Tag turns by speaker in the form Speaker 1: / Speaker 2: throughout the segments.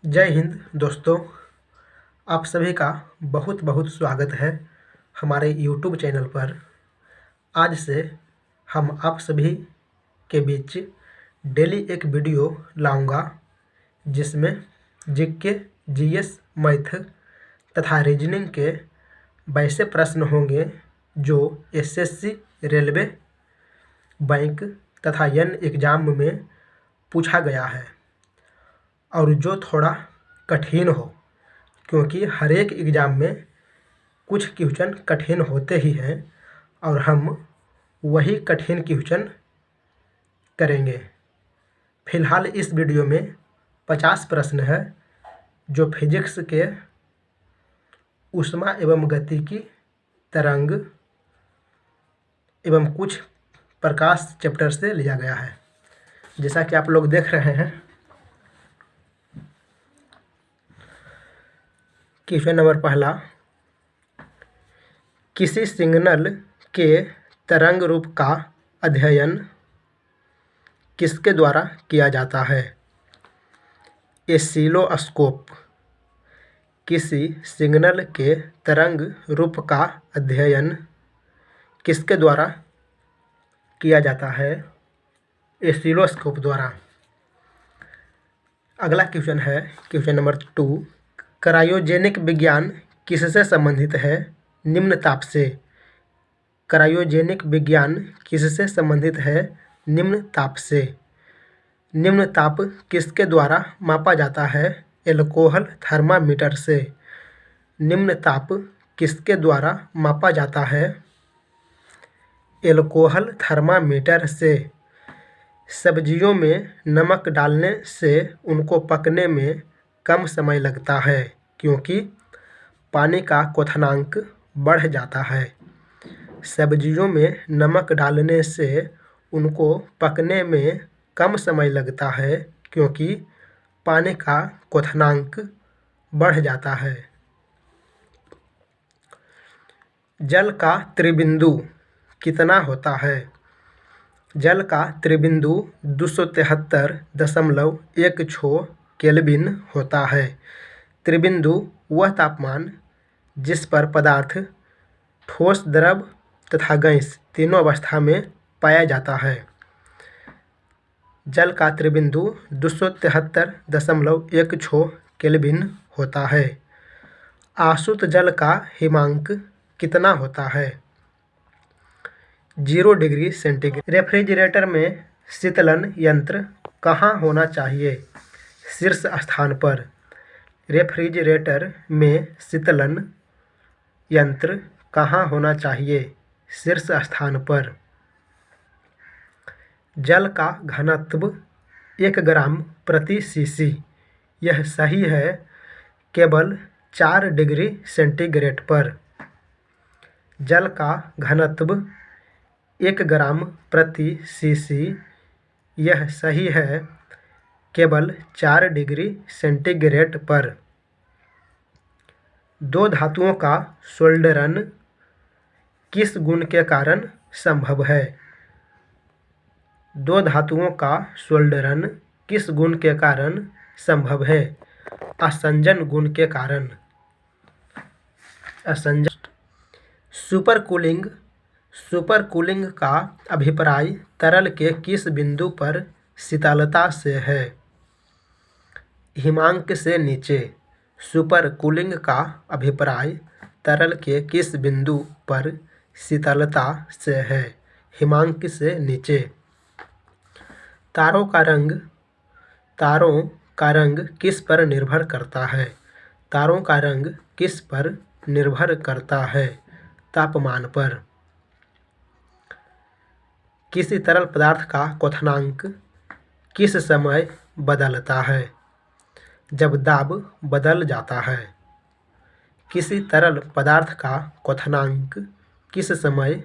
Speaker 1: जय हिंद दोस्तों। आप सभी का बहुत बहुत स्वागत है हमारे YouTube चैनल पर। आज से हम आप सभी के बीच डेली एक वीडियो लाऊंगा जिसमें जीके, जीएस, मैथ तथा रीजनिंग के वैसे प्रश्न होंगे जो एसएससी, रेलवे, बैंक तथा अन्य एग्ज़ाम में पूछा गया है और जो थोड़ा कठिन हो, क्योंकि हर एक एग्ज़ाम में कुछ क्वेश्चन कठिन होते ही हैं और हम वही कठिन क्वेश्चन करेंगे। फिलहाल इस वीडियो में 50 प्रश्न है जो फिजिक्स के ऊष्मा एवं गतिकी, तरंग एवं कुछ प्रकाश चैप्टर से लिया गया है। जैसा कि आप लोग देख रहे हैं, क्वेश्चन नंबर पहला, किसी सिग्नल के तरंग रूप का अध्ययन किसके द्वारा किया जाता है? एसिलोस्कोप। किसी सिग्नल के तरंग रूप का अध्ययन किसके द्वारा किया जाता है? एसिलोस्कोप द्वारा। अगला क्वेश्चन है क्वेश्चन नंबर 2, क्रायोजेनिक विज्ञान किससे संबंधित है? निम्न ताप से। क्रायोजेनिक विज्ञान किससे संबंधित है? निम्न ताप से। निम्न ताप किसके द्वारा मापा जाता है? एल्कोहल थर्मामीटर से। निम्न ताप किसके द्वारा मापा जाता है? एल्कोहल थर्मामीटर से। सब्जियों में नमक डालने से उनको पकने में कम समय लगता है क्योंकि पानी का क्वथनांक बढ़ जाता है। सब्जियों में नमक डालने से उनको पकने में कम समय लगता है क्योंकि पानी का क्वथनांक बढ़ जाता है। जल का त्रिबिंदु कितना होता है? जल का त्रिबिंदु 273.16 केल्विन होता है। त्रिबिंदु वह तापमान जिस पर पदार्थ ठोस, द्रव तथा गैस तीनों अवस्था में पाया जाता है। जल का त्रिबिंदु 273.16 केल्विन होता है। आसुत जल का हिमांक कितना होता है? 0 डिग्री सेंटीग्रेड। रेफ्रिजरेटर में शीतलन यंत्र कहाँ होना चाहिए? शीर्ष स्थान पर। रेफ्रिजरेटर में शीतलन यंत्र कहाँ होना चाहिए? शीर्ष स्थान पर। जल का घनत्व 1 ग्राम प्रति सीसी। यह सही है केवल 4 डिग्री सेंटीग्रेड पर। जल का घनत्व 1 ग्राम प्रति सीसी। यह सही है केवल 4 डिग्री सेंटीग्रेड पर। दो धातुओं का सोल्डरन किस गुण के कारण संभव है? दो धातुओं का सोल्डरन किस गुण के कारण संभव है? असंजन गुण के कारण। असंजन। सुपरकूलिंग। सुपरकूलिंग का अभिप्राय तरल के किस बिंदु पर शीतलता से है? हिमांक से नीचे। सुपरकूलिंग का अभिप्राय तरल के किस बिंदु पर शीतलता से है? हिमांक से नीचे। तारों का रंग किस पर निर्भर करता है? तारों का रंग किस पर निर्भर करता है? तापमान पर। किसी तरल पदार्थ का क्वथनांक किस समय बदलता है? जब दाब बदल जाता है। किसी तरल पदार्थ का क्वथनांक किस समय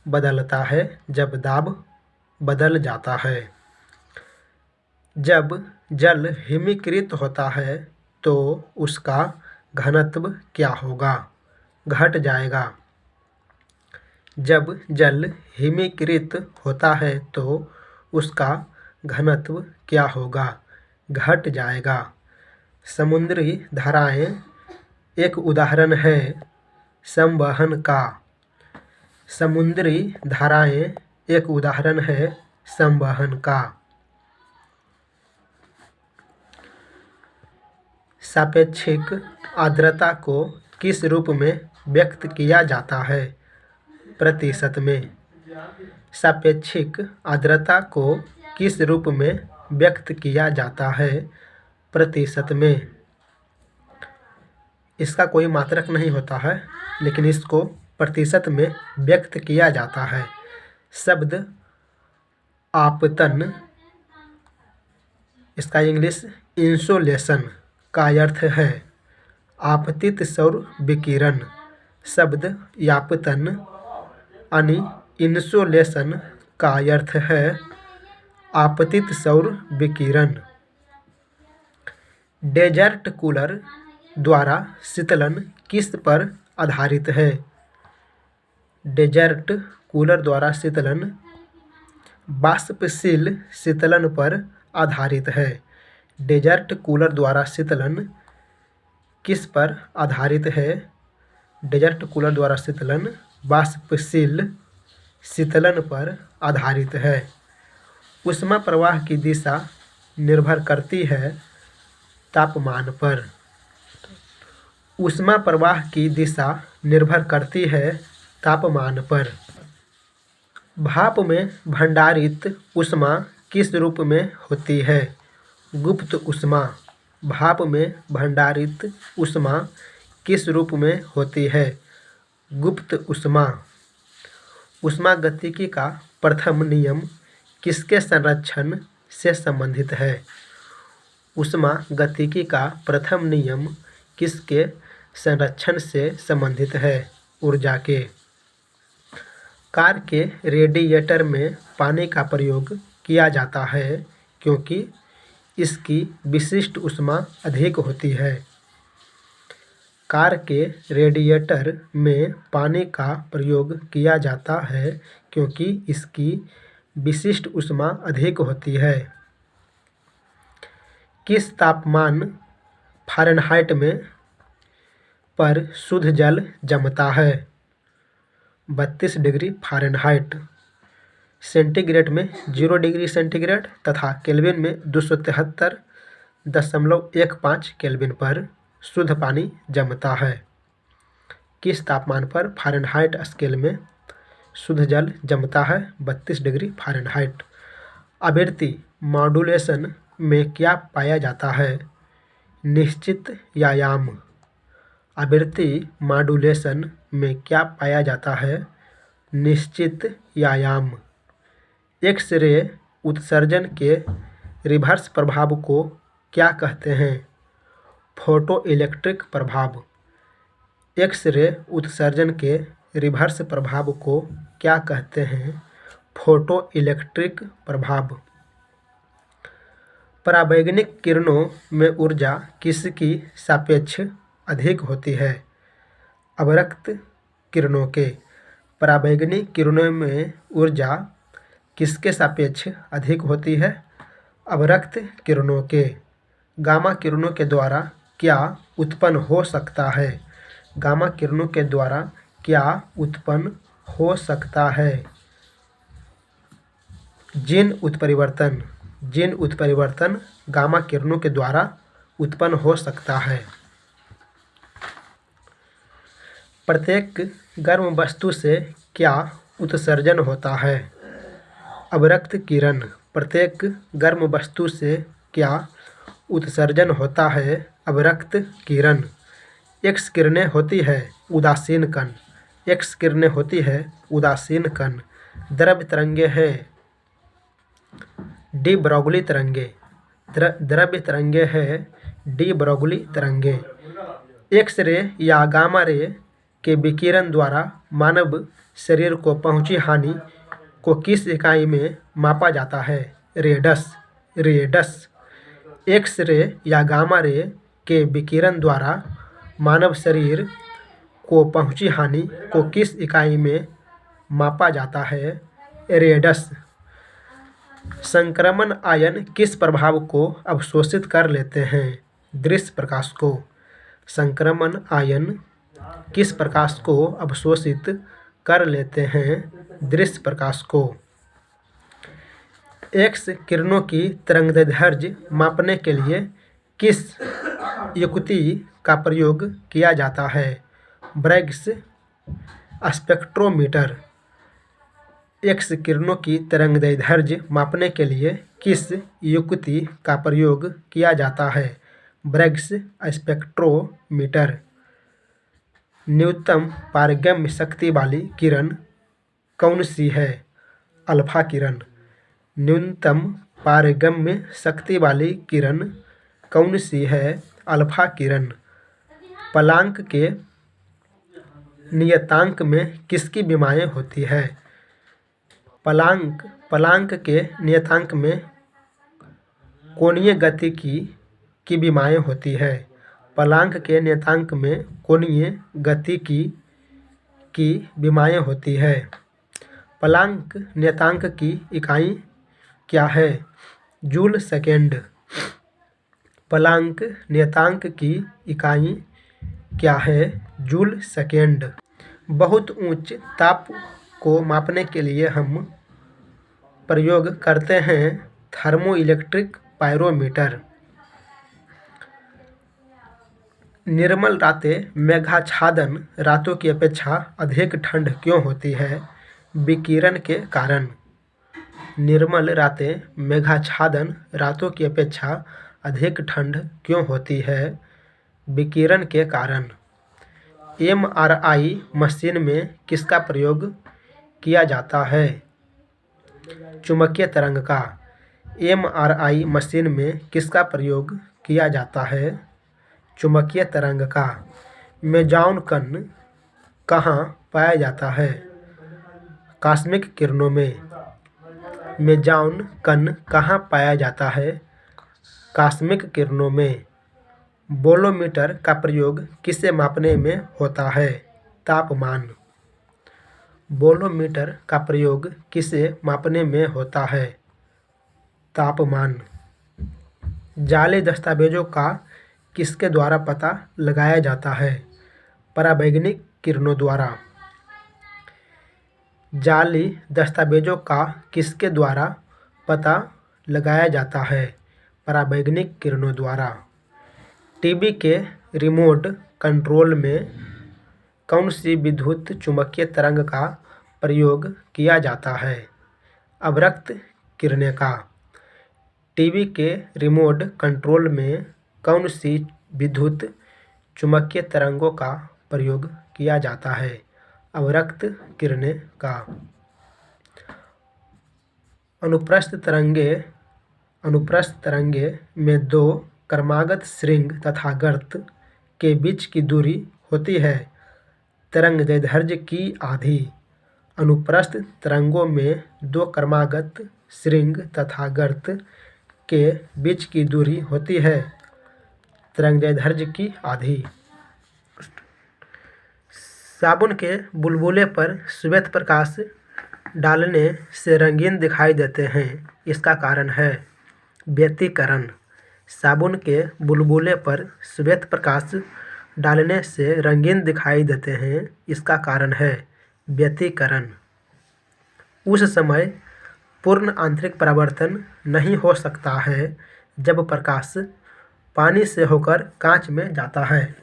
Speaker 1: बदलता है? जब दाब बदल जाता है। जब जल हिमीकृत होता है तो उसका घनत्व क्या होगा? घट जाएगा। जब जल हिमीकृत होता है तो उसका घनत्व क्या होगा? घट जाएगा। समुद्री धाराएं एक उदाहरण है संवहन का। समुद्री धाराएं एक उदाहरण है संवहन का। सापेक्षिक आर्द्रता को किस रूप में व्यक्त किया जाता है? प्रतिशत में। सापेक्षिक आर्द्रता को किस रूप में व्यक्त किया जाता है? प्रतिशत में। इसका कोई मात्रक नहीं होता है, लेकिन इसको प्रतिशत में व्यक्त किया जाता है। शब्द आपतन, इसका इंग्लिश इंसोलेशन का अर्थ है आपतित सौर विकिरण। शब्द आपतन यानी इंसोलेशन का अर्थ है आपतित सौर विकिरण। डेजर्ट कूलर द्वारा शीतलन किस पर आधारित है? डेजर्ट कूलर द्वारा शीतलन वाष्पशील शीतलन पर आधारित है। डेजर्ट कूलर द्वारा शीतलन किस पर आधारित है? डेजर्ट कूलर द्वारा शीतलन वाष्पशील शीतलन पर आधारित है। ऊष्मा प्रवाह की दिशा निर्भर करती है तापमान पर। ऊष्मा प्रवाह की दिशा निर्भर करती है तापमान पर। भाप में भंडारित ऊष्मा किस रूप में होती है? गुप्त ऊष्मा। भाप में भंडारित ऊष्मा किस रूप में होती है? गुप्त ऊष्मा। ऊष्मागतिकी का प्रथम नियम किसके संरक्षण से संबंधित है? ऊष्मागतिकी का प्रथम नियम किसके संरक्षण से संबंधित है? ऊर्जा के। कार के रेडिएटर में पानी का प्रयोग किया जाता है क्योंकि इसकी विशिष्ट ऊष्मा अधिक होती है। कार के रेडिएटर में पानी का प्रयोग किया जाता है क्योंकि इसकी विशिष्ट ऊष्मा अधिक होती है। किस तापमान फ़ारेनहाइट में पर शुद्ध जल जमता है? 32 डिग्री फ़ारेनहाइट। सेंटीग्रेड में 0 डिग्री सेंटीग्रेड तथा केल्विन में 273.15 केल्विन पर शुद्ध पानी जमता है। किस तापमान पर फ़ारेनहाइट स्केल में शुद्ध जल जमता है? 32 डिग्री फ़ारेनहाइट। आवृत्ति मॉड्यूलेशन में क्या पाया जाता है? निश्चित आयाम। आवृत्ति मॉड्यूलेशन में क्या पाया जाता है? निश्चित आयाम। एक्स-रे उत्सर्जन के रिवर्स प्रभाव को क्या कहते हैं? फोटोइलेक्ट्रिक प्रभाव। एक्स-रे उत्सर्जन के रिवर्स प्रभाव को क्या कहते हैं? फोटोइलेक्ट्रिक प्रभाव। पराबैंगनी किरणों में ऊर्जा किसकी सापेक्ष अधिक होती है? अवरक्त किरणों के। पराबैंगनी किरणों में ऊर्जा किसके सापेक्ष अधिक होती है? अवरक्त किरणों के। गामा किरणों के द्वारा क्या उत्पन्न हो सकता है? गामा किरणों के द्वारा क्या उत्पन्न हो सकता है? जीन उत्परिवर्तन। जीन उत्परिवर्तन गामा किरणों के द्वारा उत्पन्न हो सकता है। प्रत्येक गर्म वस्तु से क्या उत्सर्जन होता है? अवरक्त किरण। प्रत्येक गर्म वस्तु से क्या उत्सर्जन होता है? अवरक्त किरण। एक्स किरणें होती है उदासीन कण। एक्स किरणें होती है उदासीन कण। द्रव तरंगे हैं डी ब्रोगली तरंगे। द्रव्य तरंगे हैं डी ब्रोगली तरंगे। एक्स रे या गामा रे के विकिरण द्वारा मानव शरीर को पहुंची हानि को किस इकाई में मापा जाता है? रेडस। रेडस। एक्स रे या गामा रे के विकिरण द्वारा मानव शरीर को पहुंची हानि को किस इकाई में मापा जाता है? रेडस। संक्रमण आयन किस प्रभाव को अवशोषित कर लेते हैं? दृश्य प्रकाश को। संक्रमण आयन किस प्रकाश को अवशोषित कर लेते हैं? दृश्य प्रकाश को। एक्स किरणों की तरंगदैर्ध्य मापने के लिए किस युक्ति का प्रयोग किया जाता है? Bragg's spectrometer. एक्स किरणों की तरंगदैर्ध्य मापने के लिए किस युक्ति का प्रयोग किया जाता है? Bragg's spectrometer. न्यूनतम पारगम्य शक्ति वाली किरण कौन सी है? अल्फा किरण। न्यूनतम पारगम्य शक्ति वाली किरण कौन सी है? अल्फा किरण। प्लांक के नियतांक में किसकी विमाएँ होती है? प्लांक के नियतांक में कोणीय गति की विमाएँ होती है। प्लांक के नियतांक में कोणीय गति की विमाएँ होती है। प्लांक नियतांक की इकाई क्या है? Joule second. प्लांक नियतांक की इकाई क्या है? Joule second. बहुत उच्च ताप को मापने के लिए हम प्रयोग करते हैं थर्मोइलेक्ट्रिक पायरोमीटर। निर्मल रातें मेघाच्छादन रातों की अपेक्षा अधिक ठंड क्यों होती है? विकिरण के कारण। निर्मल रातें मेघाच्छादन रातों की अपेक्षा अधिक ठंड क्यों होती है? विकिरण के कारण। एमआरआई मशीन में किसका प्रयोग किया जाता है? चुंबकीय तरंग का। एमआरआई मशीन में किसका प्रयोग किया जाता है? चुंबकीय तरंग का। मेजॉन कण कहाँ पाया जाता है? कॉस्मिक किरणों में। मेजॉन कण कहाँ पाया जाता है? कॉस्मिक किरणों में। बोलोमीटर का प्रयोग किसे मापने में होता है? तापमान। बोलोमीटर का प्रयोग किसे मापने में होता है? तापमान। जाली दस्तावेजों का किसके द्वारा पता लगाया जाता है? परावैज्ञानिक किरणों द्वारा। जाली दस्तावेजों का किसके द्वारा पता लगाया जाता है? परावैज्ञानिक किरणों द्वारा। टीवी के रिमोट कंट्रोल में कौन सी विद्युत चुम्बकीय तरंग का प्रयोग किया जाता है? अवरक्त किरणें का। टीवी के रिमोट कंट्रोल में कौन सी विद्युत चुम्बकीय तरंगों का प्रयोग किया जाता है? अवरक्त किरणें का। अनुप्रस्थ तरंगे में दो क्रमागत श्रृंग तथा गर्त के बीच की दूरी होती है तरंगदैर्ध्य की आधी। अनुप्रस्थ तरंगों में दो क्रमागत श्रृंग तथा गर्त के बीच की दूरी होती है तरंगदैर्ध्य की आधी। साबुन के बुलबुले पर श्वेत प्रकाश डालने से रंगीन दिखाई देते हैं, इसका कारण है व्यतिकरण। साबुन के बुलबुले पर श्वेत प्रकाश डालने से रंगीन दिखाई देते हैं, इसका कारण है व्यतिकरण। उस समय पूर्ण आंतरिक परावर्तन नहीं हो सकता है जब प्रकाश पानी से होकर कांच में जाता है।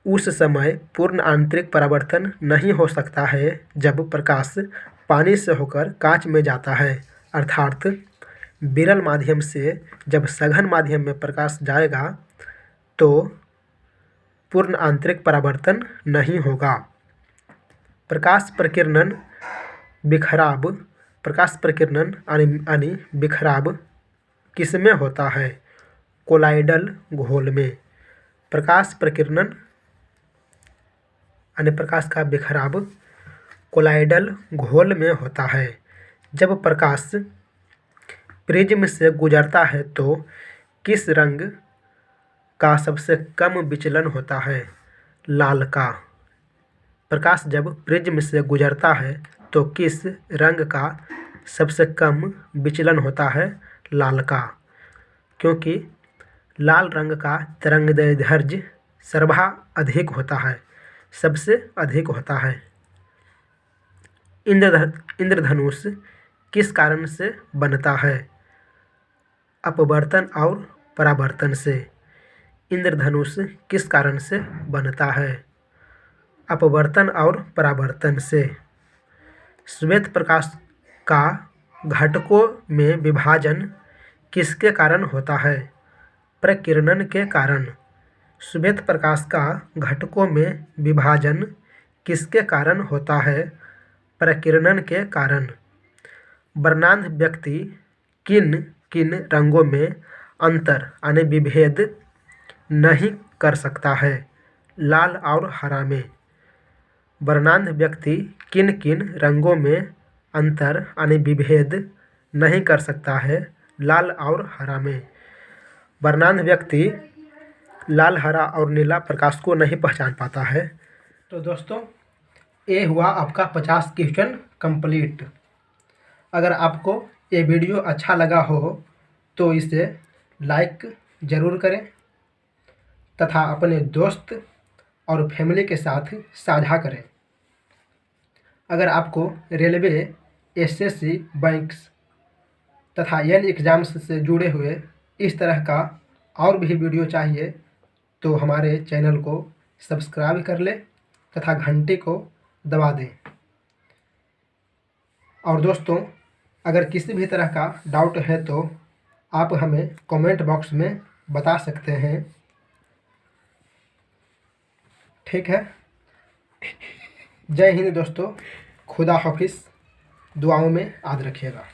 Speaker 1: उस समय पूर्ण आंतरिक परावर्तन नहीं हो सकता है जब प्रकाश पानी से होकर कांच में जाता है, अर्थात विरल माध्यम से जब सघन माध्यम में प्रकाश जाएगा तो पूर्ण आंतरिक परावर्तन नहीं होगा। प्रकाश प्रकीर्णन यानी बिखराव किसमें होता है? कोलाइडल घोल में। प्रकाश प्रकीर्णन यानी प्रकाश का बिखराव कोलाइडल घोल में होता है। जब प्रकाश प्रिज्म से गुजरता है तो किस रंग का सबसे कम विचलन होता है? लाल का। प्रकाश जब प्रिज्म से गुजरता है तो किस रंग का सबसे कम विचलन होता है? लाल का, क्योंकि लाल रंग का तरंगदैर्ध्य सर्वाधिक होता है, सबसे अधिक होता है। इंद्रधनुष किस कारण से बनता है? अपवर्तन और परावर्तन से। इंद्रधनुष किस कारण से बनता है? अपवर्तन और परावर्तन से। श्वेत प्रकाश का घटकों में विभाजन किसके कारण होता है? प्रकीर्णन के कारण। श्वेत प्रकाश का घटकों में विभाजन किसके कारण होता है? प्रकीर्णन के कारण। वर्णांध व्यक्ति किन किन रंगों में अंतर यानी विभेद नहीं कर सकता है? लाल और हरा में। वर्णांध व्यक्ति किन किन रंगों में अंतर यानी विभेद नहीं कर सकता है? लाल और हरा में। वर्णांध व्यक्ति लाल, हरा और नीला प्रकाश को नहीं पहचान पाता है। तो दोस्तों, ये हुआ आपका 50 क्वेश्चन कंप्लीट। अगर आपको ये वीडियो अच्छा लगा हो तो इसे लाइक ज़रूर करें तथा अपने दोस्त और फैमिली के साथ साझा करें। अगर आपको रेलवे, एसएससी, बैंक्स तथा एन एग्ज़ाम्स से जुड़े हुए इस तरह का और भी वीडियो चाहिए तो हमारे चैनल को सब्सक्राइब कर लें तथा घंटी को दबा दें। और दोस्तों, अगर किसी भी तरह का डाउट है तो आप हमें कमेंट बॉक्स में बता सकते हैं। ठीक है। जय हिंद दोस्तों। खुदा हाफिज़। दुआओं में याद रखिएगा।